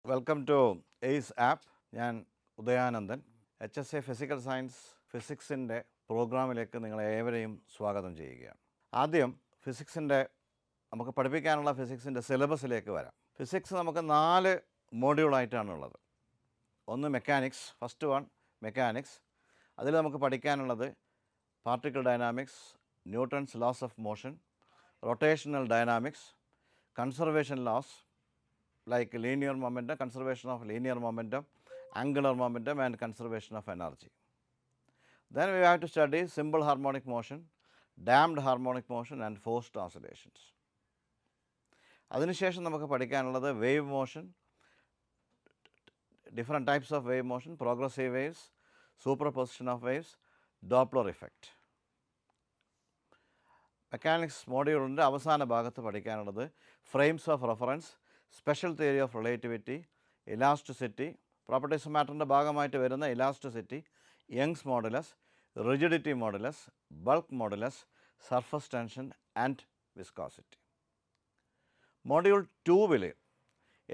Welcome to ace app. ഞാൻ Udayanandan. HSA physical science ഫിസിക്സിൻ്റെ പ്രോഗ്രാമിലേക്ക് നിങ്ങളെ ഏവരെയും സ്വാഗതം ചെയ്യുകയാണ്. ആദ്യം നമുക്ക് പഠിപ്പിക്കാനുള്ള ഫിസിക്സിൻ്റെ സിലബസിലേക്ക് വരാം. ഫിസിക്സ് നമുക്ക് 4 മോഡ്യൂളായിട്ടാണുള്ളത്. ഒന്ന് മെക്കാനിക്സ്, ഫസ്റ്റ് വൺ മെക്കാനിക്സ്. അതിൽ നമുക്ക് പഠിക്കാനുള്ളത് particle dynamics, Newton's loss of motion, rotational dynamics, conservation loss like linear momentum, conservation of linear momentum, angular momentum and conservation of energy. Then we have to study simple harmonic motion, damped harmonic motion and forced oscillations. അതിനുശേഷം നമുക്ക് പഠിക്കാനുള്ളത് wave motion, different types of wave motion, progressive waves, superposition of waves, Doppler effect. Mechanics മോഡ്യൂളിൻ്റെ അവസാന ഭാഗത്ത് പഠിക്കാനുള്ളത് frames of reference, special theory of relativity, elasticity, properties of മാറ്ററിൻ്റെ ഭാഗമായിട്ട് വരുന്ന elasticity, Young's modulus, rigidity modulus, bulk modulus, surface tension and viscosity. Module 2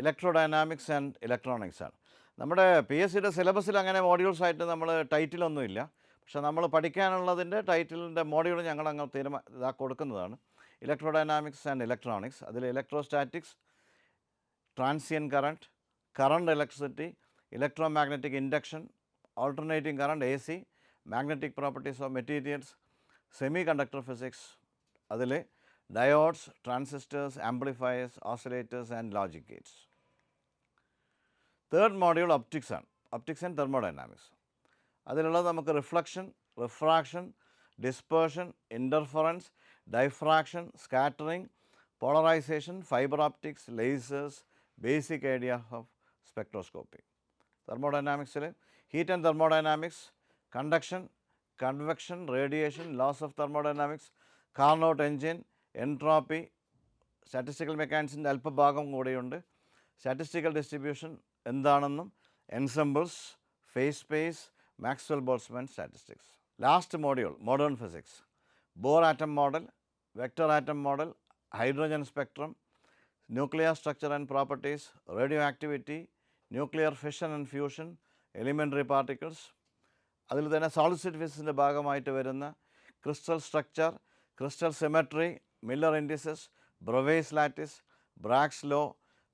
electrodynamics and electronics ആണ്. നമ്മുടെ PSCയുടെ സിലബസിൽ അങ്ങനെ മോഡ്യൂൾസായിട്ട് നമ്മൾ ടൈറ്റിലൊന്നുമില്ല. പക്ഷേ നമ്മൾ പഠിക്കാനുള്ളതിൻ്റെ ടൈറ്റിലിൻ്റെ മോഡ്യൂൾ ഞങ്ങൾ അങ്ങ് കൊടുക്കുന്നതാണ്. Electrodynamics and electronics. അതിൽ electrostatics, transient current, current electricity, electromagnetic induction, alternating current AC, magnetic properties of materials, semiconductor physics, adile diodes, transistors, amplifiers, oscillators and logic gates. Third module optics and thermodynamics. അതിലുള്ളത് നമുക്ക് reflection, refraction, dispersion, interference, diffraction, scattering, polarisation, fibre optics, lasers, basic idea of spectroscopy. തെർമോഡൈനാമിക്സിൽ heat and thermodynamics, conduction, convection, radiation, laws of thermodynamics, Carnot engine, entropy, statistical മെക്കാനിക്സിൻ്റെ അല്പഭാഗം കൂടെയുണ്ട്. Statistical distribution എന്താണെന്നും, ensembles, phase space, Maxwell Boltzmann statistics. Last module modern physics, Bohr atom model, vector atom model, hydrogen spectrum, nuclear structure and properties, radioactivity, nuclear fission and fusion, elementary particles. അതിൽ തന്നെ solid state ഫിസിക്സിൻ്റെ ഭാഗമായിട്ട് വരുന്ന crystal structure, crystal symmetry, Miller indices, Bravais lattice, Bragg's law,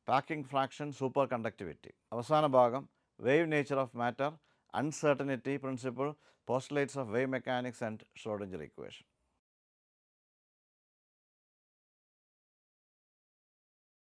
packing fraction, superconductivity. അവസാന ഭാഗം wave nature of matter, uncertainty principle, postulates of wave mechanics and Schrodinger equation.